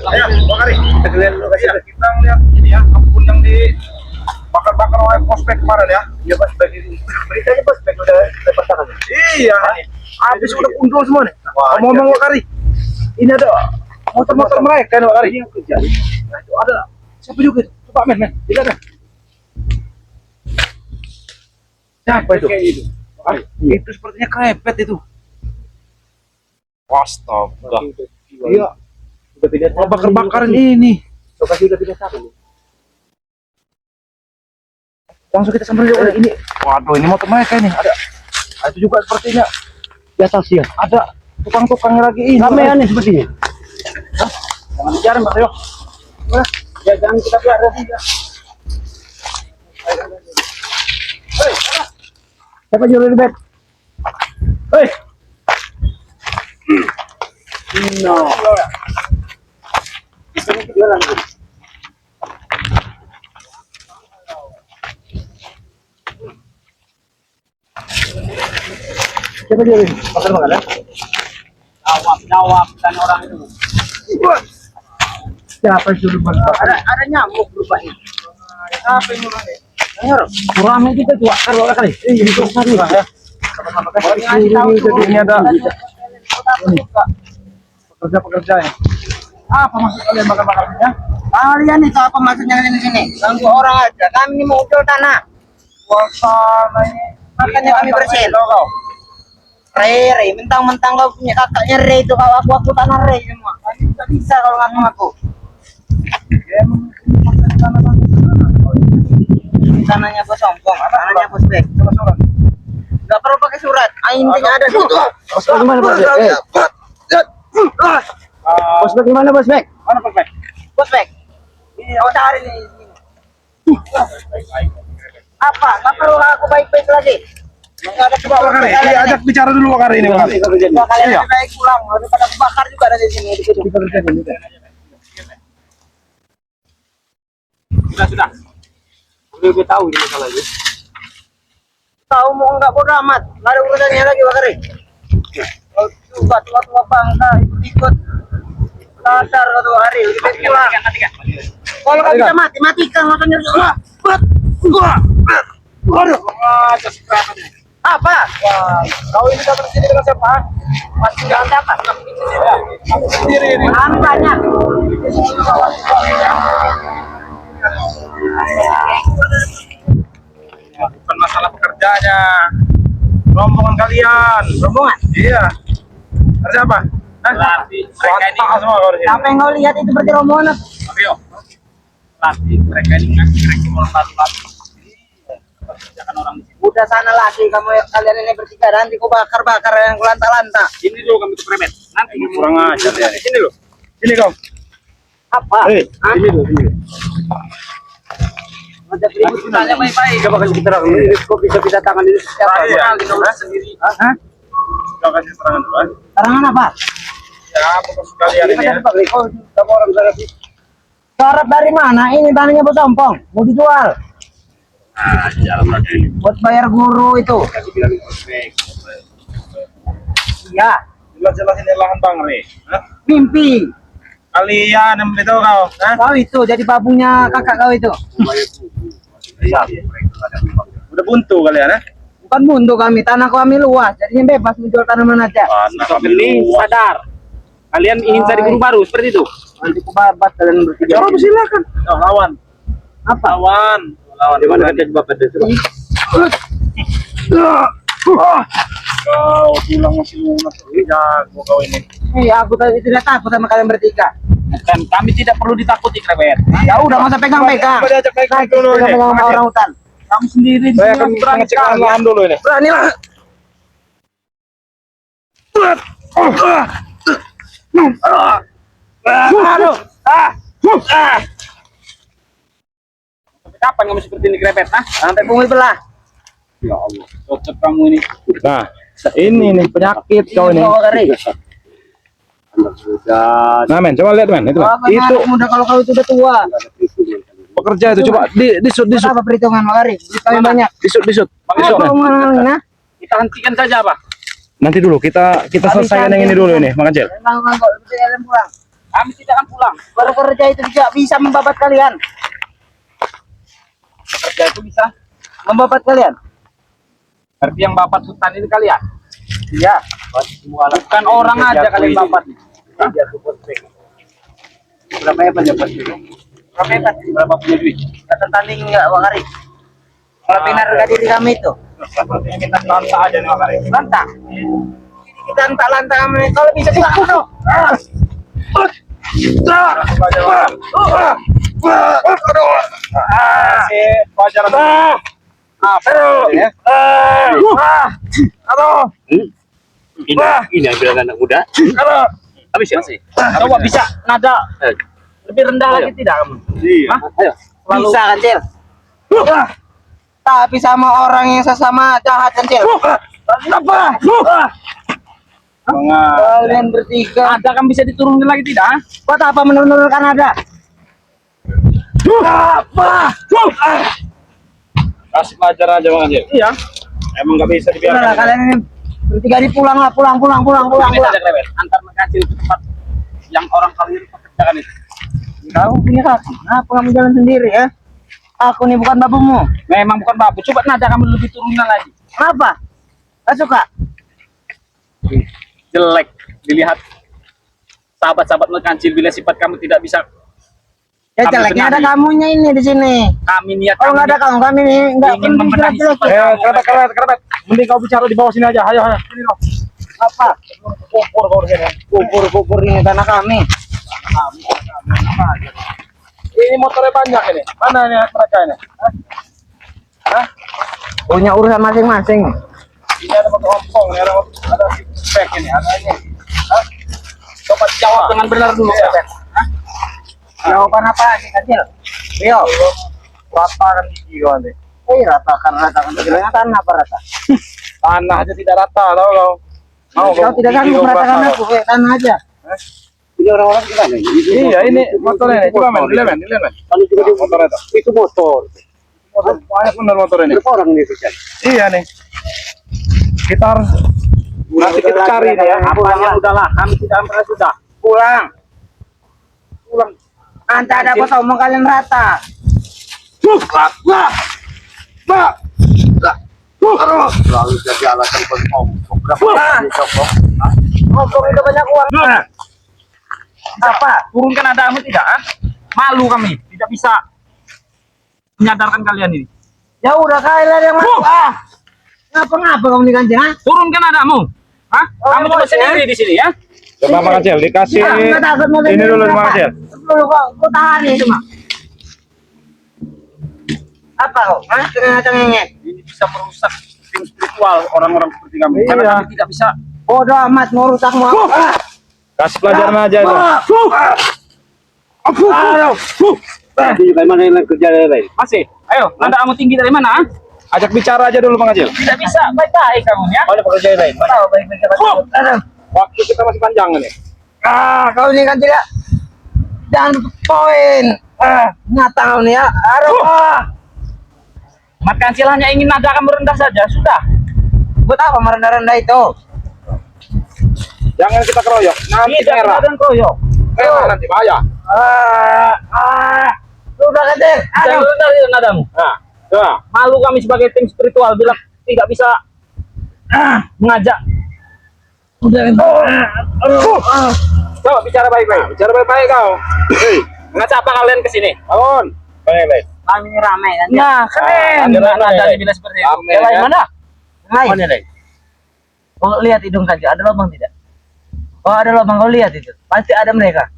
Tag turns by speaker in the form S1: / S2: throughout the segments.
S1: Ayo, Bakari. Kita lihat dulu kasih. Kita lihat ini ya, kampung yang di bakar-bakar oleh prospek kemarin ya. Iya, Bos. Beritanya prospek udah lepas tangan. Iya. Habis udah kundul semua nih. Ngomong Bakari. Ini ada motor-motor mereka nih Bakari. Ini yang kerja. Nah, itu ada. Siapa juga itu? Coba men. Lihat deh. Siapa itu? Itu sepertinya krepet itu. Astaga. Iya. Sudah tidak bakar-bakaran ini. Lokasi sudah tidak tahu. Langsung kita samperin ini. Waduh, ini motor mereka ini. Ada itu juga sepertinya. Di atas ya. Ada tukang-tukangnya lagi ini. Ramean nih sepertinya. Hah? Jangan bicara Mbak Rio. Ya jangan kita biar juga. Hei, siapa juru di bed? Hei. No. Siapa dia ini? Pasar Bangka. Jawab dan orang itu. Siapa suruh berbakar? Ada nyamuk berubahnya. Apa yang nyuruhnya? Kurangnya kita tua kalau kali. Itu kan ya. Sama-sama ini ada pekerja ya. Apa maksud kalian bakar-bakarnya? Kalian itu apa maksudnya di sini? Ganggu orang aja. Kami ini mau jual tanah. Jual tanah ini. Makanya kami bersihin. Re, mentang-mentang kau punya kakaknya Re itu, kau aku tanah Re semua. Kami tidak bisa kalau ngaku-ngaku. Tanahnya bos sombong, tanahnya bos bek. Gak perlu pakai surat. Intinya ada di situ. Bos bek gimana bos bek? Bos bek gimana bos bek? Mana bos bek? Bos bek. Kau cari nih. Apa? Gak perlu aku baik-baik lagi. Enggak ada coba Bakari. Ajak bicara dulu Bakari ini Bakari. Kalian lebih baik pulang. Daripada bakar juga ada di sini. Sudah. Udah tahu ini masalahnya. Tahu mau enggak bodo amat. Enggak ada urusannya lagi Bakari. Coba tua-tua bangsa ikut sadar satu hari lebih baik pulang. Kalau nggak bisa matikan langsung nyerah. Waduh. Apa? Kau ini dapat sini dengan siapa? Masih jangan dapat. Sendiri ini. Kami banyak. Bukan masalah pekerjanya. Rombongan kalian. Rombongan? Iya. Ada siapa? Mereka ini semua kau di sini. Apa yang kau lihat itu berarti rombongan? Ayo. Mereka ini ngasih orang batu-batu. Jangan orang udah sana lagi kalian ini bertiga nanti kau bakar yang kulanta-lanta. Ini dulu kami tuh premet. Nanti kurang ajar ya. Sini lo. Sini kau. Apa? Sini lo. Ada ribut tanya baik-baik. Coba kasih keterangan. Kok bisa tangan ini siapa? Sendiri. Hah? Kau kasih keterangan dulu. Keterangan apa? Ya, pokok sekalian ini ya. Kamu orang Arab. Arab dari mana? Ini tanahnya bos sompong. Mau dijual. Buat bayar guru itu. Iya. Jelas-jelas ini lahan Bang Re. Mimpi. Kalian yang itu kau. Kau itu jadi babunya kakak kau itu. Udah buntu kalian Bukan buntu kami, tanah kami luas. Jadinya bebas menjual tanaman aja.
S2: Ini sadar. Kalian ingin cari guru baru seperti itu.
S1: Nanti kubabat kalian bertiga. Coba silakan. Lawan. Apa? Lawan.
S2: Di mana ada bapak itu?
S1: Kau pulang masih lunas. Jago kau ini.
S3: Aku tidak takut sama kalian bertiga.
S2: Bukan, kami tidak perlu ditakuti Krebet.
S3: Ya udah nggak usah pegang-pegang.
S1: Pegang dulu ini.
S3: Pegang sama orang hutan.
S2: Kamu sendiri
S1: Saya akan mengecek lahan dulu ini.
S3: Berani lah.
S2: Aduh. Kapan kamu seperti ini Krebet?
S3: Sampai bumi belah.
S2: Ya Allah, cocok kamu ini.
S1: Nah, ini nih penyakit kau ini. Nah men, coba lihat men, itu men. Itu
S3: mudah kalau kau itu udah tua.
S1: pekerja itu coba disut.
S3: Apa perhitungan Makari? Kami banyak.
S1: Disut.
S3: Nah,
S2: Kita hentikan saja, Pak.
S1: Nanti dulu kita selesaikan yang ini dulu ini, Mang Acil.
S2: Kami tidak akan pulang.
S3: Bekerja itu juga bisa membabat kalian.
S2: Bekerja itu bisa.
S3: Membabat kalian.
S2: Berarti yang babat hutan ini kalian.
S3: Iya.
S2: Bukan orang aja kalian babat.
S3: Berapa ya pendapat itu? Berapa ya?
S2: Berapa punya duit?
S3: Kata tanding enggak Bang Ari? Kalau benar harga diri kami itu.
S2: Sepertinya kita bantah aja nih Bang Ari.
S3: Lantang. Kita lantang kami. Kalau bisa juga bunuh.
S2: Pelajaran. Apa ya?
S3: Aduh.
S4: Ini yang bilang anak muda.
S3: Aduh.
S4: Habis ya sih.
S2: Coba bisa nada lebih rendah lagi tidak kamu?
S4: Iya.
S2: Hah?
S4: Ayo.
S3: Bisa kan, Cil? Tapi sama orang yang sesama jahat kan, Cil? Apa? Kalian bertiga.
S2: Ada kan bisa diturunin lagi tidak? Ah?
S3: Buat apa menurunkan ada? Apa?
S1: Kasih pelajaran aja Bang Acil.
S2: Iya.
S1: Emang nggak bisa
S3: Udah
S1: dibiarkan.
S3: lah, kalian ini bertiga ini pulang lah, pulang.
S2: Ini saja Krewet. Antar mengkacil ke tempat yang orang kalian pekerjakan itu.
S3: Kau punya kaki, kenapa kamu jalan sendiri ya? Aku nih bukan babumu.
S2: Memang bukan babu. Coba nada kamu lebih turunan lagi.
S3: Kenapa? Gak suka?
S2: Jelek dilihat sahabat-sahabat mengkancil bila sifat kamu tidak bisa.
S3: Ya
S2: Kami
S3: jeleknya ada
S2: benahi.
S3: kamunya ini di sini.
S2: Kami niat
S3: Kalau nggak ada kamu, kami ini nggak
S2: ingin membenahi sifat kamu.
S1: Kerabat. Mending kau bicara di bawah sini aja. Ayo. Sini loh.
S3: apa?
S1: Kupur kau di sini.
S3: Kubur ini tanah kami.
S1: Ini motornya banyak ini. Mana nih mereka ini? Hah?
S3: Punya urusan masing-masing.
S1: Ini ada motor ompong, ini ada spek ini, ada ini. Hah?
S2: Coba jawab dengan benar dulu.
S1: Iya.
S2: Krewet.
S3: Jawaban apa sih kecil? Rio.
S1: Rata kan gigi kau nanti.
S3: Ratakan. Kecilnya tanah apa rata?
S1: Tanah aja tidak rata, tahu kau. Mau
S3: Kau tidak sanggup meratakan aku, tanah aja.
S4: Ini orang-orang gimana?
S1: Iya, ini motornya ini. Coba men, dilihat men.
S4: Kalau juga di
S1: Motornya itu.
S4: itu motor.
S1: Banyak benar motor ini.
S4: Berapa orang nih kerja?
S1: Iya nih. Kita harus nanti kita cari nih ya.
S2: Apanya udahlah, kami tidak pernah sudah.
S3: Pulang. Nanti ada apa ngomong kalian rata.
S4: Lalu jadi alasan ngomong. Berapa
S3: Ah.
S4: ngomong?
S3: Ngomong itu banyak uang. Apa?
S2: Turunkan nadamu tidak? Ah? Malu kami, tidak bisa menyadarkan kalian ini.
S3: Ya udah kalian yang mau. Ngapa kamu nih kancing?
S2: Turunkan nadamu. Hah?
S3: Oh,
S2: Kamu cuma
S3: emosi,
S2: sendiri di sini ya?
S1: Coba Bang Acil dikasih
S3: Nggak takut mau
S1: ini dulu Bang Acil.
S3: Dulu kok tahan nih cuma. Apa kok? Hah? Cengeng-cengeng.
S2: Ini bisa merusak tim spiritual orang-orang seperti kami.
S1: Iya.
S2: Karena kami tidak bisa.
S3: Bodoh amat mau rusak mau.
S1: Kasih pelajaran aja itu.
S4: Jadi juga mana yang kerja lain?
S2: Masih? Ayo, nadamu tinggi dari mana? Ah?
S1: Ajak bicara aja dulu Bang Acil.
S2: Tidak bisa, baik-baik kamu ya.
S1: Mana pekerja lain?
S3: Tahu baik-baik aduh.
S1: Waktu kita masih panjang ini.
S3: Kau ini kan tidak. Jangan poin. Nyata kau nih ya. Aduh.
S2: Mat Kancil hanya ingin nada kamu rendah saja, sudah.
S3: Buat apa merendah-rendah itu?
S1: Jangan kita keroyok. Nanti
S2: Tidak
S1: merah.
S2: ada koyok.
S1: Merah nanti bahaya.
S3: Sudah kecil.
S2: Jangan rendah itu nadamu.
S1: Nah, coba.
S2: Malu kami sebagai tim spiritual bila tidak bisa mengajak.
S3: Udah.
S2: Coba bicara baik-baik.
S1: Bicara baik-baik kau.
S2: Ngajak apa kalian ke sini?
S1: Bangun. Bangun lain.
S3: Kami ini ramai kan?
S2: Nah, keren.
S1: Ada
S2: Nada
S1: ramai.
S2: bila seperti itu.
S1: Ramai,
S2: Yang lain
S1: ya.
S2: mana?
S3: Ramai.
S4: Mana lain?
S3: Kau lihat hidung kaki ada lubang tidak? Oh ada lubang kau lihat itu. Pasti ada mereka.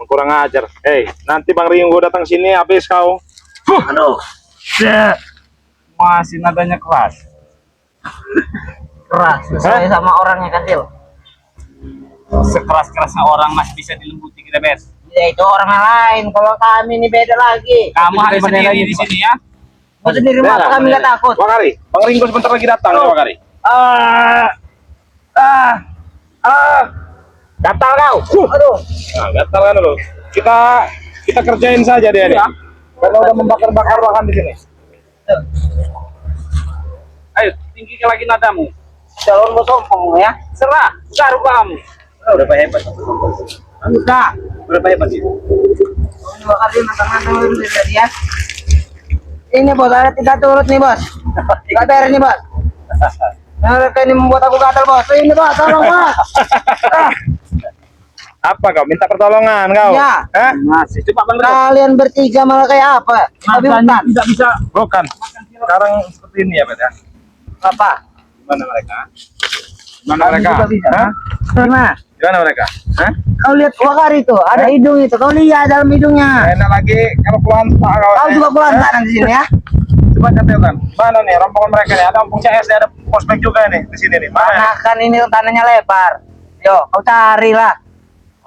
S1: Kurang ajar. Hei, nanti Bang Ringo datang sini habis kau.
S3: Aduh.
S2: Masih nadanya keras.
S3: Keras. Sesuai sama orangnya kecil.
S2: Sekeras-kerasnya orang masih bisa dilembuti kita bet.
S3: Ya itu orang lain. Kalau kami ini beda lagi.
S2: Kamu harus sendiri di sini ya.
S3: Kau sendiri mau apa kami nggak takut?
S1: Bang Ari, Bang Ringo sebentar lagi datang ya Bang Ari.
S2: Gatal kau.
S3: Aduh.
S1: Nah, gatal kan dulu. Kita kerjain saja dia nih.
S2: Iya.
S1: Karena udah membakar-bakar bahan di sini.
S2: Ayo, tinggikan lagi nadamu.
S3: Calon mau sombong ya.
S2: Serah, garuk kamu.
S3: Udah hebat. Sudah.
S2: Berapa hebat itu?
S3: Dua kali matang-matang dulu tadi ya. Ini bos, ada 3 turut nih bos. KBR nih bos. Mereka ini membuat aku gatal bos. Ini bos, tolong bos.
S1: Apa kau? Minta pertolongan kau?
S3: Ya.
S1: Hah?
S2: Masih coba bang.
S3: Kalian bertiga malah kayak apa? Tapi
S2: Nadanya
S3: hutan.
S2: tidak bisa.
S1: Bukan. Sekarang seperti ini ya, Bet ya.
S3: Apa?
S1: Gimana mereka? Gimana
S3: Kamu
S1: mereka?
S3: juga bisa,
S1: Hah?
S3: Gimana?
S1: Gimana mereka? Hah?
S3: Kau lihat wakar itu, ada hidung itu. Kau lihat dalam hidungnya.
S1: Enak lagi kalau pelantar kau.
S3: Kau juga pelantaran di sini ya.
S1: Coba cantilkan. Mana nih rombongan mereka nih? Ada Ompong CS, ada Pospek juga nih di sini nih. Mana?
S3: Karena kan ini tanahnya lebar. Yo, kau carilah.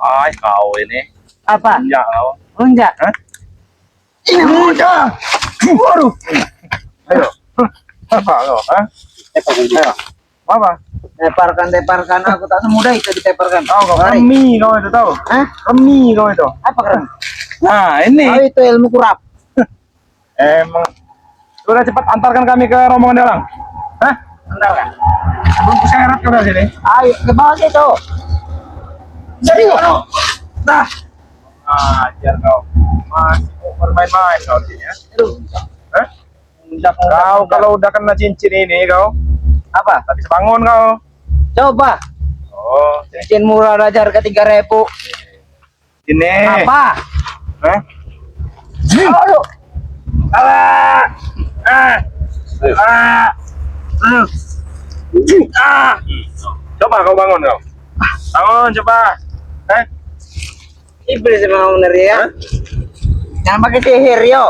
S1: Ay, kau ini.
S3: Apa?
S1: Ya kau.
S3: Lunjak.
S1: Hah?
S3: Ini mudah. Waduh.
S1: Ayo. Apa kau? Hah? Ayo. Apa?
S3: Teparkan aku tak semudah itu diteparkan.
S1: Tahu kau?
S3: Mari.
S1: Remi kau itu tahu?
S3: Hah?
S1: Remi kau itu.
S3: Apa keren?
S1: Nah ini.
S3: Oh itu ilmu kurap.
S1: Emang. Sudah cepat antarkan kami ke rombongan orang. Hah?
S3: Antarkan.
S1: Belum kuseret kau dari sini.
S3: Ayo ke bawah situ. Serius. Dah.
S1: Ajar kau. Masih mau bermain-main kau di sini ya.
S3: Aduh.
S1: Hah? Kau kalau udah kena cincin ini kau,
S3: Apa?
S1: tak bisa bangun kau.
S3: Coba.
S1: Oh,
S3: Cincin murah aja harga 3.000.
S1: ini.
S3: Apa?
S1: Hah?
S3: Aduh.
S1: Alah. Ah. Ah. Ah. Coba kau bangun kau. Bangun coba.
S3: Iblis memang bener ya.
S1: Hah?
S3: Jangan pakai sihir yo.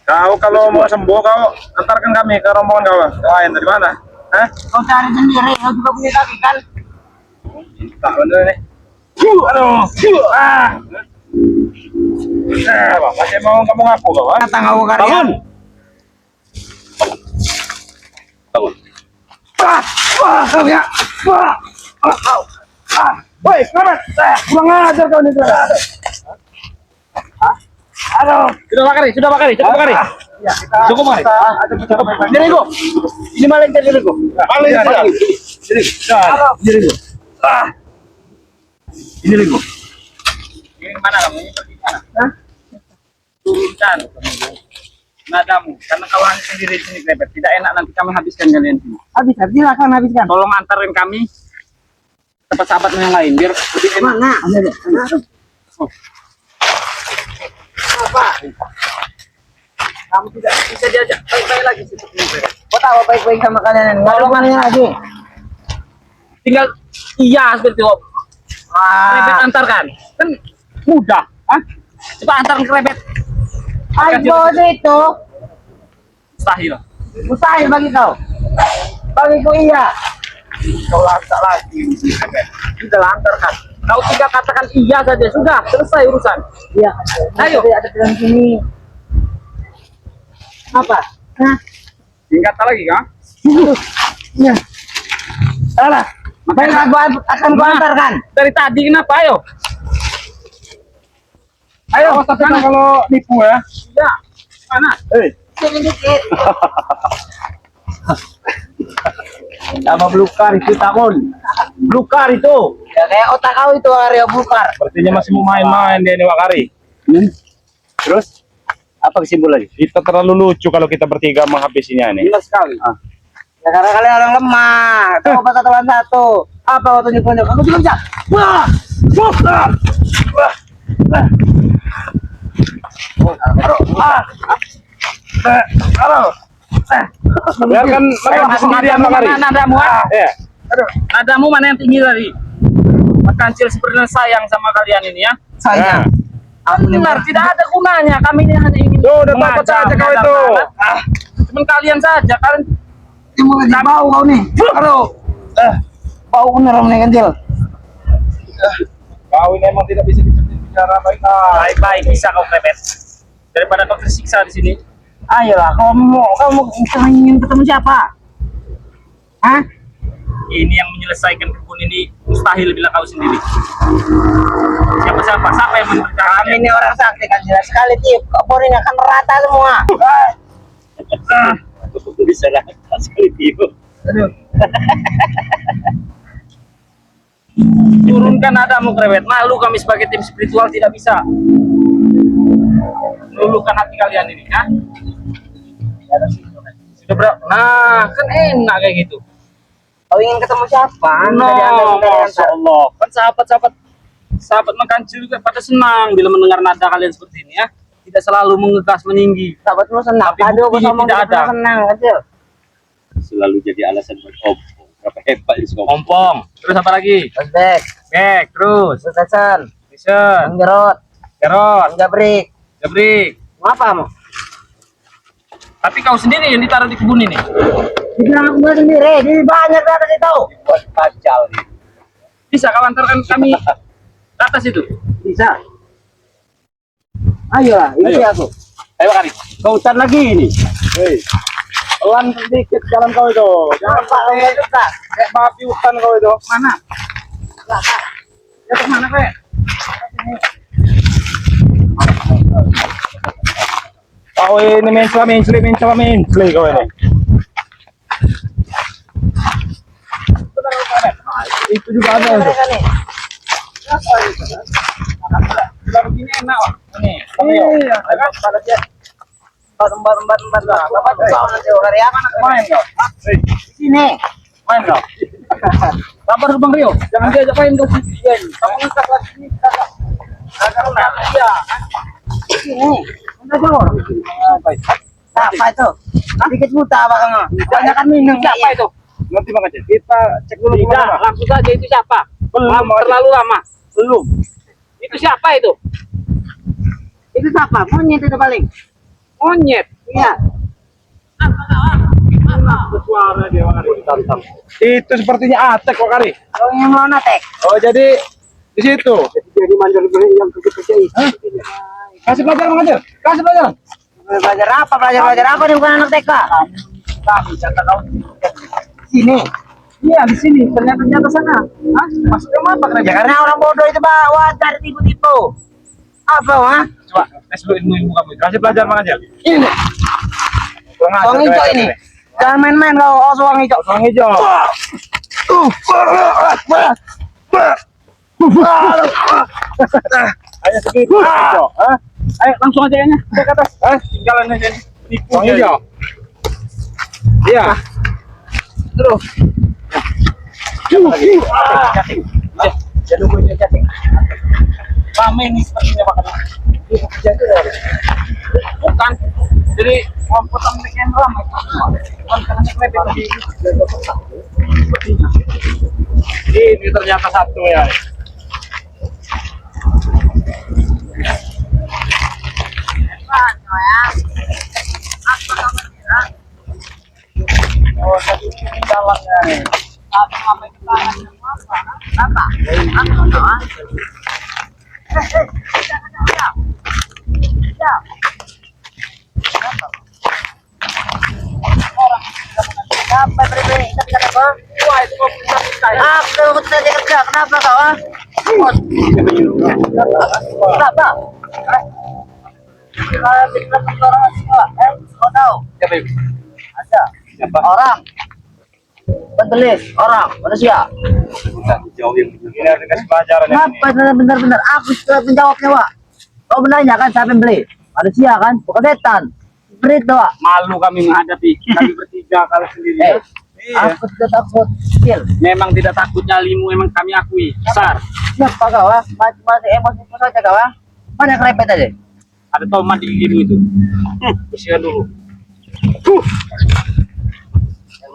S1: Kau kalau mau sembuh kau antarkan kami ke rombongan kau. Lain dari mana? Hah?
S3: Kau cari sendiri. Kau juga punya kaki kan?
S1: Tak bener nih. Aduh. Ah. Apa? Masih mau kamu ngaku kau? Ah?
S3: Datang kau karya.
S1: Bangun. Bangun.
S3: Wah, wah, kau ya. Wah, wah,
S1: Ah. Woi, selamat. Kurang ajar kau nih.
S3: aduh.
S2: Sudah bakari, sudah bakari, cukup bakari.
S1: Ya,
S2: Cukup bakari.
S1: Jadi gua.
S2: Ini maling jadi dulu.
S1: Paling saja. Jadi.
S2: Jadi dulu.
S1: Ah.
S2: Ini dulu. Ini mana kamu? Ini pergi mana?
S3: Hah?
S2: Turunkan nadamu, karena kau hanya sendiri di sini Klepet. Tidak enak nanti kami habiskan kalian sini.
S3: Habiskan, silakan habiskan.
S2: Tolong antarin kami tempat sahabat yang lain biar lebih enak.
S3: Mana? Apa?
S2: Kamu tidak bisa diajak baik-baik lagi seperti ini.
S3: Kau tahu baik-baik sama kalian. Nggak ada hubungannya lagi.
S2: Tinggal iya seperti itu. Klepet antarkan, kan mudah. Hah? Coba antarkan Klepet.
S3: Ayo bos itu.
S2: Mustahil.
S3: Mustahil bagi kau. Bagiku iya.
S2: Kau lantar lagi Klepet. Sudah antarkan. Kau tinggal katakan iya saja sudah selesai urusan.
S3: Iya.
S2: Ayo.
S3: Ada dalam sini. Apa? Nah.
S2: Tingkat lagi kah?
S3: Ya. Salah. Baik, akan gua antarkan.
S2: Dari tadi kenapa? Ayo.
S1: Ayo, tapi kalau nipu ya.
S2: Ya. Mana?
S3: Sini dikit.
S2: Sama blukar itu takon. Blukar itu.
S3: Ya kayak otak kau itu Aryo Bukar.
S1: Sepertinya masih mau main-main dia nih Wakari. Terus
S2: Apa kesimpulannya?
S1: kita terlalu lucu kalau kita bertiga menghabisinya nih.
S2: Jelas sekali.
S3: Ya karena kalian orang lemah. Coba satu lawan satu. Apa waktu tunjuk-tunjuk? Aku juga bisa. Wah! Wah! Wah!
S1: Biarkan mereka sendirian Wakari.
S2: Nadamu,
S1: Ya.
S2: nadamu mana yang tinggi tadi? Kancil seperti sayang sama kalian ini ya.
S3: Saya.
S2: Benar, tidak ada gunanya. Kami ini hanya ingin
S1: Udah takut saja kau itu.
S2: Cuman kalian saja, kalian
S3: Ini mau ngajak bau kau nih. Aduh. Bau bener om nih kecil.
S1: Kau ini emang tidak bisa bicara baik-baik.
S2: baik-baik bisa kau Klepet. Daripada kau tersiksa di sini.
S3: Ayolah, kamu ingin ketemu siapa? Hah?
S2: Ini yang menyelesaikan kebun ini mustahil bila kau sendiri. Siapa yang
S3: Kami
S2: mengerjakan
S3: ini orang sakti kan jelas sekali tiup. Kok boring akan rata semua.
S2: bisa rata sekali tiup.
S3: Aduh.
S2: Turunkan nadamu krewet. Malu kami sebagai tim spiritual tidak bisa. Luluhkan hati kalian ini, ya. Sudah berapa? Nah, kan enak kayak gitu.
S3: Kau ingin ketemu siapa?
S2: No, Masya Allah. Kan sahabat mengkancil juga pada senang bila mendengar nada kalian seperti ini, ya. Tidak selalu mengegas meninggi.
S3: Sahabatmu senang.
S2: Tapi buktinya tidak ada.
S3: Senang, kecil.
S4: Selalu jadi alasan buat ompong. Berapa hebat ini semua.
S2: Ompong. Terus apa lagi?
S3: Back,
S2: Back, terus.
S3: Susan,
S2: Listen.
S3: Jarot,
S2: Kerot.
S3: Jabrik.
S2: Jabrik.
S3: Apa mau?
S2: Tapi kau sendiri yang ditaruh di kebun ini.
S3: Dibilang aku sendiri, di banyak di atas itu.
S4: Buat pacal nih.
S2: Bisa kau antarkan kami ke atas itu?
S3: Bisa. Ayo lah, ini
S2: Ayo.
S3: aku.
S2: Ayo Kari.
S4: Kau hutan lagi ini. Hei. Pelan sedikit jalan kau itu. Jangan
S3: Pak, enggak suka.
S4: kayak babi hutan kau itu.
S2: Mana? Ya ke mana, Pak?
S4: Kau ini mencela kau ini. Itu juga ada itu.
S3: Mereka nih.
S2: Sudah begini enak, Pak. Ini.
S3: Iya. Empat lah. Bapak coba nanti hari apa?
S2: Main kau.
S3: Sini.
S2: Main kau. Sabar Bang Rio. Jangan diajak main ke sini. Kamu ngangkat lagi sini. Iya.
S3: Sini. Udah jauh. Apa itu? Sedikit buta apa kamu? Banyak kan minum.
S2: Siapa itu?
S4: Nanti Bang Aceh, kita cek dulu
S2: Tidak,
S4: kemana.
S2: langsung saja itu siapa?
S4: Belum,
S2: Terlalu lama.
S4: Belum.
S2: Itu siapa itu?
S3: Itu siapa? Monyet itu paling.
S2: Monyet.
S3: Iya.
S2: Suara dia Kari.
S4: Itu sepertinya Atek kok Kari.
S3: Kau yang mau natek?
S4: Oh jadi di situ.
S3: Jadi mandor yang kecil-kecil itu.
S4: Kasih pelajaran Bang Aceh. Kasih pelajaran.
S3: Belajar apa? Belajar apa nih bukan anak TK?
S2: Kami kata kau.
S3: Sini.
S2: Iya di sini. Ternyata sana. Hah? Maksudnya apa kerja?
S3: Ya karena orang bodoh itu bawa cari tipu-tipu. Apa wah?
S2: Coba tes dulu ilmu kamu.
S4: Kasih pelajaran Bang Aceh.
S3: Ini. Soang hijau ini. Jangan main-main kau. Oh soang hijau.
S4: Soang hijau. Hanya segitu hijau. Hah?
S2: Ayo langsung aja kayaknya. Ke atas.
S4: Tinggalan aja. Soang hijau. Iya.
S3: Terus.
S2: Cacing. Jadi gue dia cacing. Rame nih sepertinya Pak. Bukan. Jadi potong bikin ramai. Bukan karena klepet tadi. Sepertinya.
S4: Ini ternyata satu ya.
S2: Oh, tadi ini jalannya nih. Apa sampai ke sana? Apa?
S3: Apa beri? Kenapa?
S2: Wah, itu kok bisa saya.
S3: Aku saja kerja. Kenapa kau? Kenapa? Kalau kita orang semua, kau tahu?
S2: Siapa itu?
S3: Ada orang pentulis orang manusia.
S4: Bukan hijau yang ini harus dikasih pelajaran yang ini.
S3: Kenapa benar aku sudah menjawabnya Wak. Kau menanya kan siapa yang beli? Manusia kan, bukan setan. Berit Wak.
S2: Malu kami menghadapi kami bertiga kalau sendiri.
S3: Aku tidak takut skill.
S2: Memang tidak takut nyalimu, memang kami akui besar.
S3: Siapa kau? Masih emosi saja kau? Mana kerepet aja?
S2: Ada tomat di gigimu itu. Bersihkan dulu.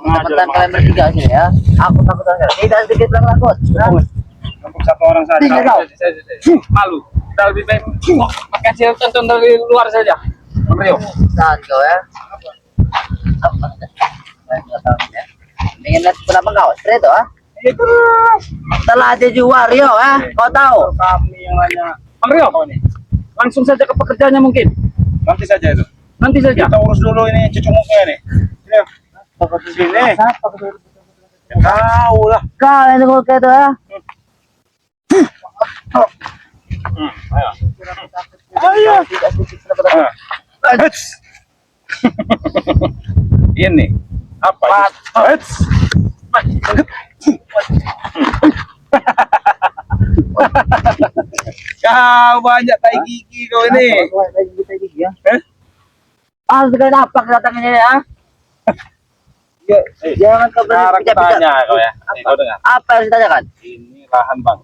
S3: Teman kalian bertiga sini ya. Aku takut saja. Tidak sedikit bilang takut.
S4: Untuk satu orang saja.
S3: Tidak kau.
S2: Malu. Kita lebih baik kasih tonton dari luar saja. Rio.
S3: Tahan kau ya. Apa? Saya nggak tahu ya. Ingin lihat kenapa kau? Straight tuh ah.
S2: Itu
S3: Telah ada jiwa Rio ya. Kau tahu?
S2: kami yang nanya. Bang Rio, langsung saja ke pekerjaannya mungkin.
S4: Nanti saja itu.
S2: Nanti saja.
S4: Kita urus dulu ini cucu muka ini. Sini.
S3: Siapa?
S4: Tahu lah.
S3: Kau yang tukul kayak itu ya.
S4: Ayo.
S3: Tidak sedikit kenapa takut.
S4: Ini apa?
S1: Kau banyak tai gigi kau ini.
S3: Ah, sekarang apa kedatangannya ya? Jangan kau
S1: Sekarang tanya kau ya. Nih, kau dengar.
S3: Apa yang ditanyakan?
S1: Ini lahan bang.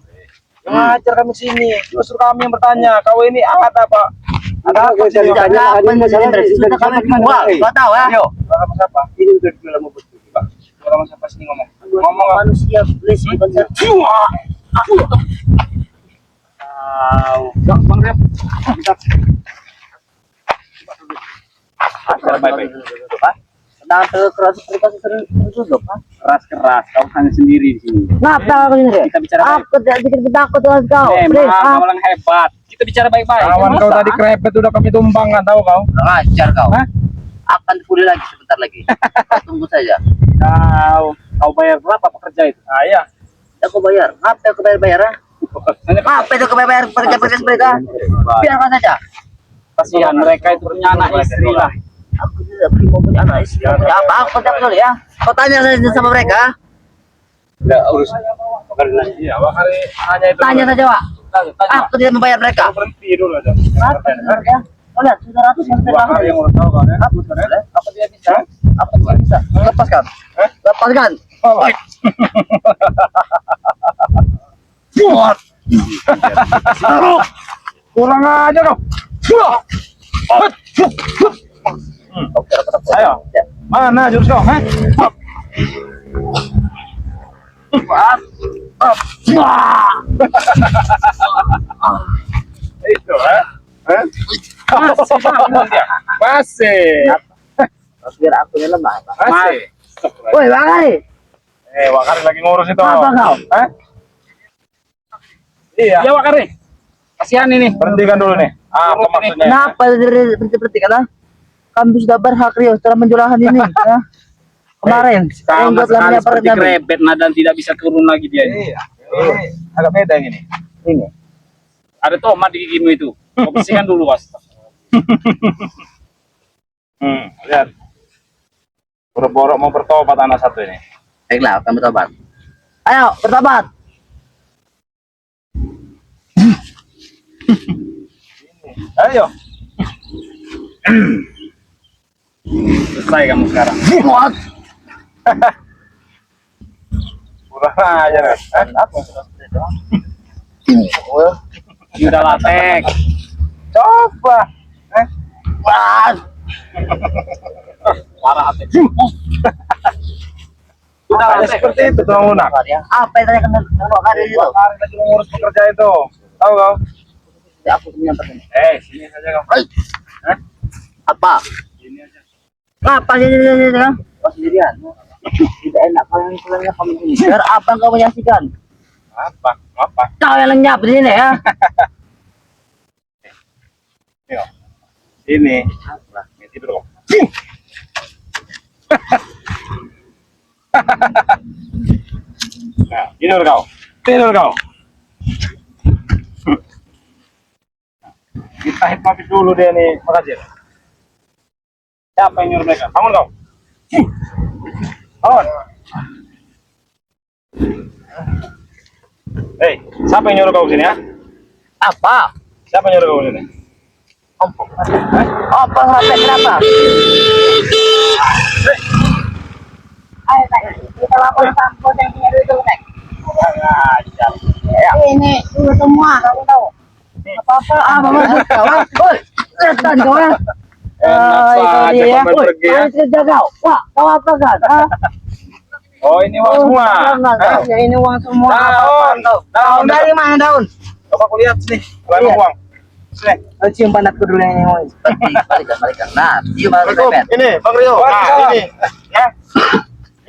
S1: Yang ngajar kami sini. Justru kami yang bertanya. Kau ini ada apa? Ada apa sih?
S3: Ada apa yang sudah kami buat? Kau tahu ya?
S1: Ayo. Sama siapa? Ini udah dulu lama betul. Sama siapa sini ngomong? Ngomong apa?
S3: Manusia please konser.
S1: Bang Rep. Ajar baik-baik.
S3: Nah, keras duduk,
S2: Keras, kau hanya sendiri di sini.
S3: Ngapa kau sendiri?
S2: Kita bicara baik.
S3: Aku tidak sedikit takut dengan kau. Please,
S2: Kau orang hebat. Kita bicara baik-baik.
S1: Kawan kau tadi kerepet udah kami tumbang, nggak tahu kau?
S3: Ngajar kau.
S1: Hah?
S3: Akan pulih lagi sebentar lagi. Kau tunggu saja.
S2: Kau bayar berapa pekerja itu?
S1: Ah iya.
S3: Aku bayar. Apa aku bayar ah? Apa itu bayar pekerja mereka? Biarkan saja.
S2: Kasihan mereka itu punya anak istri lah.
S3: Aku tidak mau punya anak istri. Punya apa? Aku tidak peduli ya. Kau tanya saja sama mereka.
S1: Tidak urus. Iya, kali hanya itu.
S3: Tanya saja, Pak. Aku tidak membayar mereka.
S1: Berhenti dulu aja.
S3: Ya. Oh, lihat, sudah ratus yang
S1: Hari yang udah tahu kan ya?
S3: Apa dia bisa? Apa dia bisa? Lepaskan. Lepaskan.
S1: Oh, buat. Kurang aja kau. Ayo. Mana jurus kau? Hah? Itu, masih.
S3: Biar aku yang lemah.
S1: Masih.
S3: Woi, Bang Ali.
S1: Wakari lagi ngurus itu.
S3: Apa kau?
S1: Hah? Iya.
S2: Iya, Wakari. Kasihan ini.
S1: Berhentikan dulu nih. Apa maksudnya?
S3: Kenapa seperti karena kami sudah berhak Rio setelah menjual lahan ini. Ya. Kemarin, yang
S2: Sama
S3: buat lahannya
S2: sekali seperti
S3: kami.
S2: krebet nah, dan tidak bisa turun lagi dia ini.
S1: Iya. Ini agak beda yang ini.
S3: Ini.
S2: Ada tomat di gigimu itu. Kau bersihkan dulu, Was.
S1: Lihat. Boro-boro mau bertobat anak satu ini.
S3: Baiklah, akan bertobat. Ayo, bertobat.
S1: Ayo.
S2: Selesai kamu sekarang.
S3: What?
S1: Kurang aja kan.
S3: Apa seperti itu?
S2: Ini udah latek.
S1: Coba.
S3: What?
S2: Parah hati.
S1: Udah seperti itu tuh Munak.
S3: Apa yang tanya kenal hari itu?
S1: Hari lagi ngurus pekerja itu. Tahu kau?
S3: Aku menyampaikan.
S1: Sini saja kau.
S3: Apa?
S1: Sini aja.
S3: Apa ini? Kau sendirian. Tidak enak kalian kamu ini. Biar apa yang kau menyaksikan?
S1: Apa? Apa?
S3: Kau yang lenyap di sini ya.
S1: Ini. Ini tidur kau. Nah, tidur kau. Tidur kau. Kita hipnotis dulu dia nih, makasih. Siapa yang nyuruh mereka? Bangun kau. Bangun. Siapa yang nyuruh kau sini ya?
S3: Apa?
S1: Siapa yang nyuruh kau sini?
S3: Apa sampai kenapa? Ayo, kita lapor kampus yang punya duit dulu, Nek. Ini dulu semua, kamu tahu. Apa-apa, maksud kau? Woi, setan kau ya.
S1: Enak saja kau main pergi ya.
S3: Kerja kau. Wah, kau apa kan?
S1: Oh, ini uang semua.
S3: Ya, ini uang semua.
S1: Daun
S3: Dari mana daun?
S1: Coba aku lihat sini. Berapa uang? Sini.
S3: Cium pantatku dulu yang ini. Balikan. Nah, cium pantat.
S4: Ini Bang Rio. Nah, ini. Ya.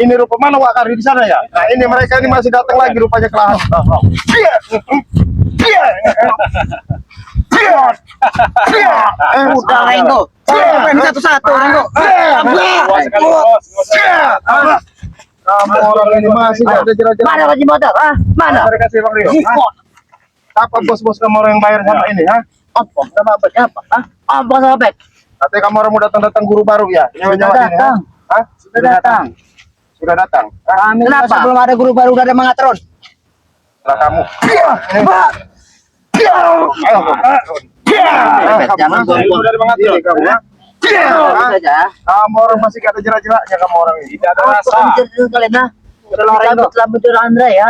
S4: Ini rupa mana Wakari di sana ya? Nah, ini mereka ini masih datang lagi rupanya ke lahan.
S3: Udah Renggo. Main satu-satu Renggo.
S4: Kamu orang ini masih ada jelas-jelas.
S3: Mana kunci motor? Mana?
S4: Mereka kasih Bang Rio. Apa bos-bos kamu orang yang bayar sama ini?
S3: Apa? Nama apa? Apa sama bek?
S4: Katanya kamu orang mau datang guru baru ya? Nyawa-nyawa ini.
S3: datang.
S4: Hah?
S3: Sudah datang.
S4: Sudah datang.
S3: Kenapa? Belum ada guru baru, udah ada Mangatron.
S4: Setelah kamu.
S3: Jangan
S4: Kamu dari mengatur kamu ya.
S3: saja.
S4: Kamu orang masih gak ada jerak-jeraknya kamu orang ini.
S1: Tidak ada rasa.
S3: Kalian nah. Telah mencuri Andre ya.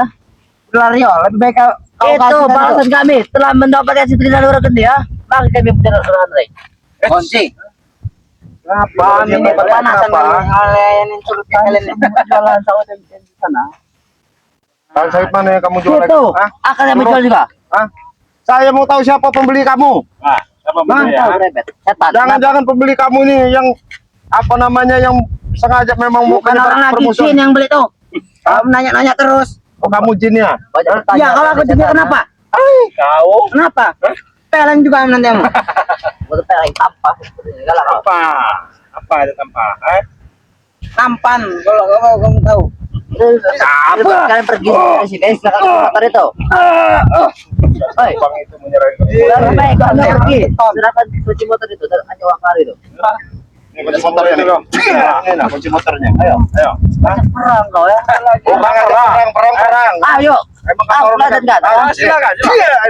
S3: Lari lebih baik itu balasan kami telah mendapatkan si Trina Lura Gede ya. Maka kami mencuri Andre. Kunci.
S4: Kenapa?
S3: Ini pemanasan kalian yang suruh kalian jualan sawit di sana.
S4: Bang Said mana yang kamu jual lagi?
S3: Itu
S4: Hah?
S3: akan yang menjual juga.
S4: Hah? Saya mau tahu siapa pembeli kamu.
S1: Nah, siapa
S3: Tahu
S1: beli ya?
S3: rebet. Setan.
S4: Jangan-jangan pembeli kamu nih yang apa namanya yang sengaja memang mau
S3: Bukan orang lagi jin yang beli tuh. Kamu nanya-nanya terus.
S4: Oh, kamu jin ya?
S3: Ya kalau aku jin kenapa?
S1: Kau
S3: Kenapa? Peleng juga nanti kamu. Buat peleng tampak. Galak.
S1: apa? Apa ada tanpa?
S3: Tampan kalau kamu tahu. Apa? Kalian pergi dari sini silakan motor itu. Oi.
S4: Bang itu menyerang.
S3: Lebih baik kamu pergi. Silakan cuci motor itu dan hanya wakar itu.
S4: Ini kunci motornya nih. Ini nah kunci motornya. Ayo.
S3: Perang kau ya.
S4: Perang.
S3: Ayo.
S4: Emang
S3: Ah,
S4: kau
S3: dan enggak.
S1: Silakan.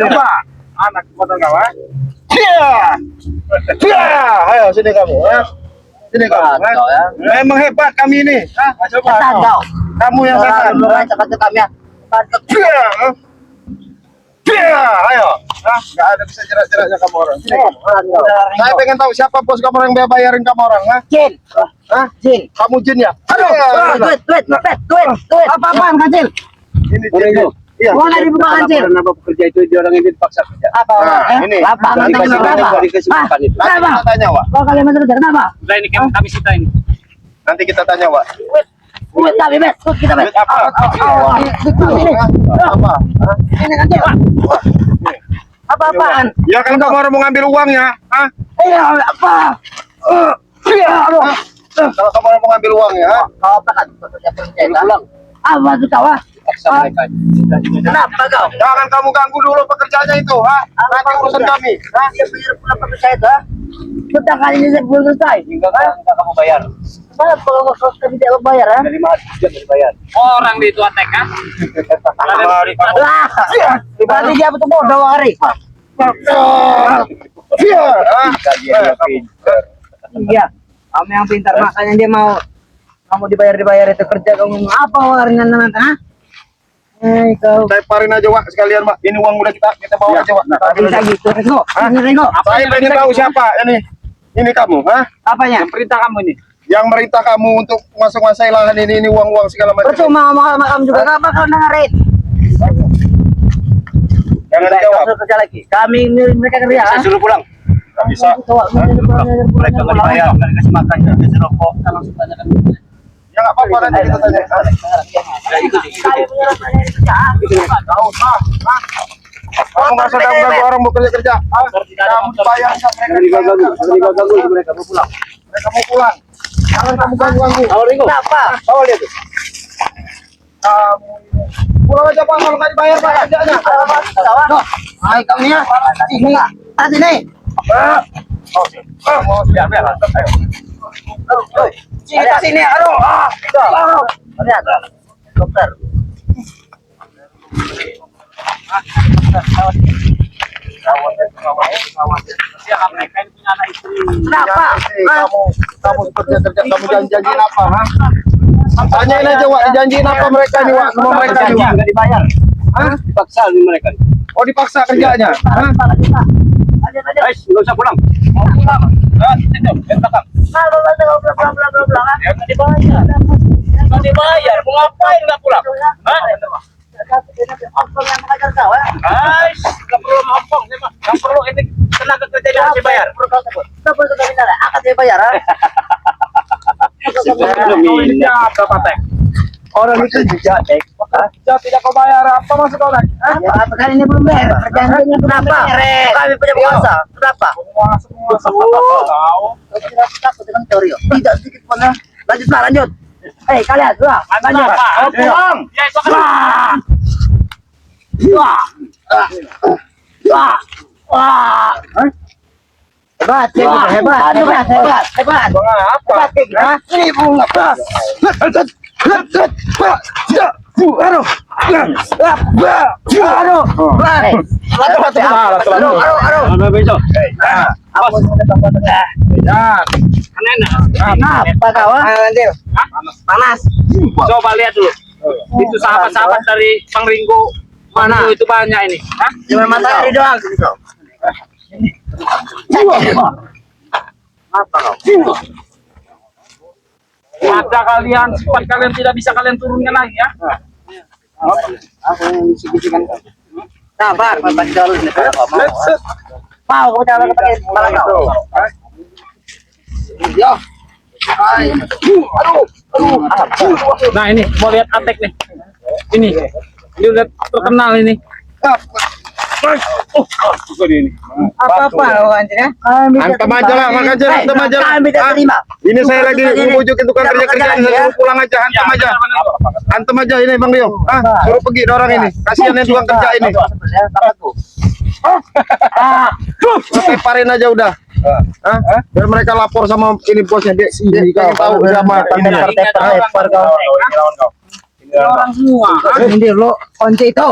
S1: Coba. Anak motor kau
S4: Ayo sini kamu. Sini kamu.
S3: Kau ya.
S4: Memang hebat kami ini.
S3: Setan kau.
S4: Kamu yang setan.
S3: Cepat ke kami ya.
S4: Ayo. Enggak ada bisa jerak-jeraknya kamu orang. Sini kamu. Saya pengen tahu siapa bos kamu yang bayarin kamu orang, ha?
S3: Jin.
S4: Hah?
S3: Jin.
S4: Kamu jin ya?
S3: Duit. Apa-apaan kancil?
S4: Ini jin. Iya.
S3: Mana dibuka kancil?
S2: Kenapa pekerja itu dia orang ini dipaksa kerja?
S3: Apa?
S4: ini.
S3: Lapangan
S2: Dikasih
S3: tanya
S2: banyak,
S3: kenapa?
S2: dikasih
S3: Ah,
S2: makan itu.
S4: Nanti
S3: kenapa?
S4: kita tanya, Wak.
S3: Kau kalian bener kenapa?
S2: Udah ini kami sita ini.
S4: Nanti kita tanya, Wak.
S3: Duit kami bet, duit kita bet.
S4: Apa?
S3: Ini
S4: Apa?
S3: ini kancil. Apa-apaan?
S4: Ya kan kamu orang mau ngambil uangnya, hah?
S3: Apa?
S4: Kalau kamu orang mau ngambil uangnya, ha?
S3: Kau apa kan? Kerja
S2: Pulang.
S3: Apa tuh kau?
S2: Paksa mereka.
S3: Kenapa kau?
S4: Jangan kamu ganggu dulu pekerjaannya itu, ha? Nanti urusan kami, ha?
S3: Dia bayar pula percaya itu, Sudah kali ini saya belum selesai.
S2: Enggak kamu bayar.
S3: Mana kalau kami tidak bayar, ha?
S2: Dari mana jam dibayar? Orang di itu atek kan?
S3: Lah, berarti dia betul bodoh hari.
S4: Iya,
S3: Iya, kamu yang pintar makanya dia mau kamu dibayar itu kerja kamu apa warna nanti, ha? Kau
S4: leparin aja, Wak, sekalian, Wak. Ini uang udah kita bawa aja, Wak.
S3: bisa gitu, Rego. Rego.
S4: Saya pengen tahu siapa ini. Ini kamu, ha?
S3: Apanya?
S2: Perintah kamu ini.
S4: Yang merintah kamu untuk masuk-masai lahan ini uang-uang segala macam.
S3: Percuma ngomong sama kamu juga, gak bakal dengerin.
S4: Jangan dijawab.
S3: Langsung kerja lagi. Kami mereka kerja, ha?
S2: Saya suruh pulang.
S4: Nggak bisa.
S2: Mereka nggak dibayar, nggak dikasih makan, nggak dikasih rokok. Kita langsung tanyakan.
S4: Ya nggak apa-apa, nanti kita tanya.
S2: Ya ikut.
S4: Kamu nggak usah ganggu orang mau kerja. Kamu bayar
S2: Mereka mau pulang.
S4: Mereka mau pulang. Jangan kamu ganggu.
S3: Kenapa?
S2: Oh lihat tuh.
S4: Kamu pulang aja, Pak, kalau nggak dibayar, Pak, kerjanya.
S3: Hai kamu ya. Sini. Sini.
S4: Kamu biar ayo.
S3: Sini ke sini. Aduh. Lihat. Dokter.
S2: Mereka ini punya anak istri.
S3: Kenapa?
S4: Kamu kerja, kamu janjiin apa, ha? Tanyain aja, Wak, dijanjiin apa mereka nih, Wak, sama mereka nih, Wak?
S2: Nggak dibayar.
S4: Hah?
S2: Dipaksa nih mereka.
S4: Oh, dipaksa kerjanya? Hah?
S3: Lanjut.
S2: Nggak usah pulang.
S3: Mau pulang.
S2: Belakang.
S3: Pulang.
S2: Ya nggak dibayar. Nggak dibayar. Mau ngapain nggak pulang? Hah? Guys, nggak perlu mampong, yang perlu ini tenaga kerja yang harus dibayar.
S3: Akan saya bayar, ha?
S2: Berapa tek?
S4: Orang itu juga, Tek. Jika tidak kau bayar, apa maksud kau, Tek?
S3: Apa kali ini belum bayar? Perjanjiannya kenapa? Kami punya kuasa. Kenapa?
S4: Semua. Tahu.
S3: Tidak takut dengan teori. Tidak sedikit pun, ha? Lanjut, lanjut. Hei, kalian, dua. Lanjut.
S2: Pulang. Ya itu kan.
S3: Wah. Hebat, hebat.
S4: Apa?
S3: Hebat, ini bunga. Aduh. Aduh.
S2: Ano beso?
S3: Ako sa tempat tengah.
S1: Yan.
S3: Apa kau? Nanti. Panas.
S2: Coba lihat dulu. Itu sahabat-sahabat dari Bang Ringo.
S3: Mana?
S2: Itu banyak ini. Hah?
S3: Cuma matahari doang.
S2: Ada kalian, sifat kalian tidak bisa kalian turunkan lagi ya.
S3: Aku yang bisikan kau. Sabar, bapak dulu. Mau kamu jangan pakai barang kau. Ya.
S2: Nah ini, mau lihat Atek nih. Ini udah terkenal ini. Ini.
S3: Apa-apa kau anjir ya?
S4: Antem aja lah, makan aja, antem aja lah.
S3: Kami tidak terima.
S4: Ini saya lagi membujukin tukang kerja ini, saya suruh pulang aja, antem aja. Antem aja ini Bang Rio. Suruh pergi orang ini. Kasihan yang tukang kerja ini. Leparin aja udah. Biar mereka lapor sama ini bosnya. Dia pengen tahu sama ini.
S3: Tepar kau.
S2: Ini orang semua.
S3: Ini lo kunci itu.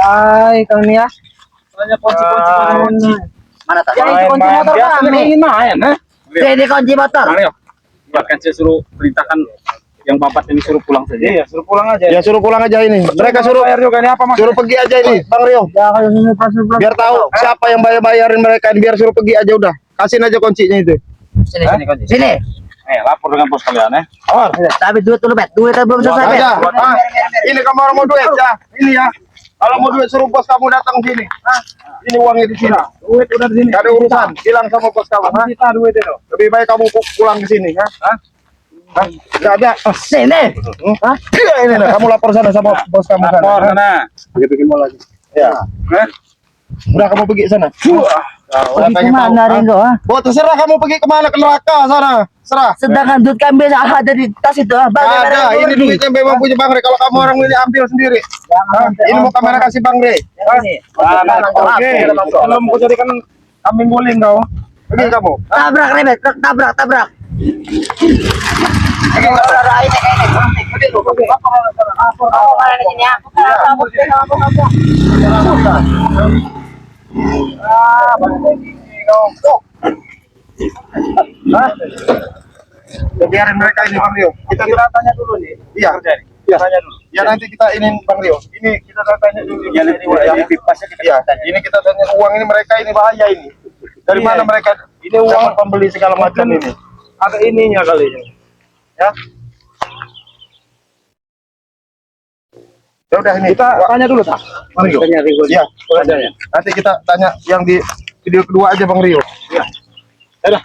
S3: Hai kau nih ya.
S2: Banyak kunci-kunci.
S3: Mana tak? Jadi kunci motor kami.
S2: Ingin main, ha?
S3: Jadi kunci motor.
S2: Bang Rio, bahkan saya suruh perintahkan yang bapak ini suruh pulang saja.
S1: Iya, suruh pulang aja.
S4: Ya suruh pulang aja ini. Mereka suruh
S1: bayar juga ini apa mas?
S4: suruh pergi aja ini Bang Rio. Biar tahu siapa yang bayarin mereka. Biar suruh pergi aja udah. Kasihin aja kuncinya itu.
S3: Sini sini kunci. Sini.
S1: Lapor dengan bos kalian ya.
S3: Tapi duit dulu bet. Duit belum selesai bet.
S4: Aja. Ini kamu orang mau duit ya. Ini ya. Kalau mau duit suruh bos kamu datang sini. Ini uangnya di sini.
S1: Duit udah di sini.
S4: Gak ada urusan. Bilang sama bos kamu.
S1: Kita duit itu.
S4: Lebih baik kamu pulang ke sini. Gak ada.
S3: Sini.
S4: Ini nah, kamu lapor sana sama bos kamu sana.
S1: Lapor sana.
S4: Bikin mau lagi. Ya. Udah kamu pergi sana.
S3: Pergi kemana Ringo?
S4: Oh terserah kamu pergi kemana, ke neraka sana. Serah.
S3: Sedangkan duit kami ada di tas itu.
S4: Gak ada. Ini duitnya memang punya Bang Re. Kalau kamu orang ini ambil sendiri. Ini mau kamera kasih Bang Re.
S1: Oke. Belum kau jadikan kambing guling kau.
S4: Pergi kamu.
S3: Tabrak rebet, tabrak.
S4: Biarin mereka ini Bang Rio. Kita
S1: tanya dulu nih.
S4: Iya.
S1: Iya. Tanya dulu.
S4: Ya nanti kita ini Bang Rio. Ini kita tanya dulu.
S1: Ya, ini pipasnya kita
S4: Iya.
S1: tanya.
S4: Ini kita tanya uang ini mereka ini bahaya ini. Dari mana mereka? Ini uang pembeli segala macam ini.
S1: Ada ininya kali ini.
S4: Ya. Ya udah ini
S1: Kita tanya dulu tak.
S4: Bang Rio. Iya.
S1: Tanya.
S4: Nanti kita tanya yang di video kedua aja Bang Rio.
S1: Udah.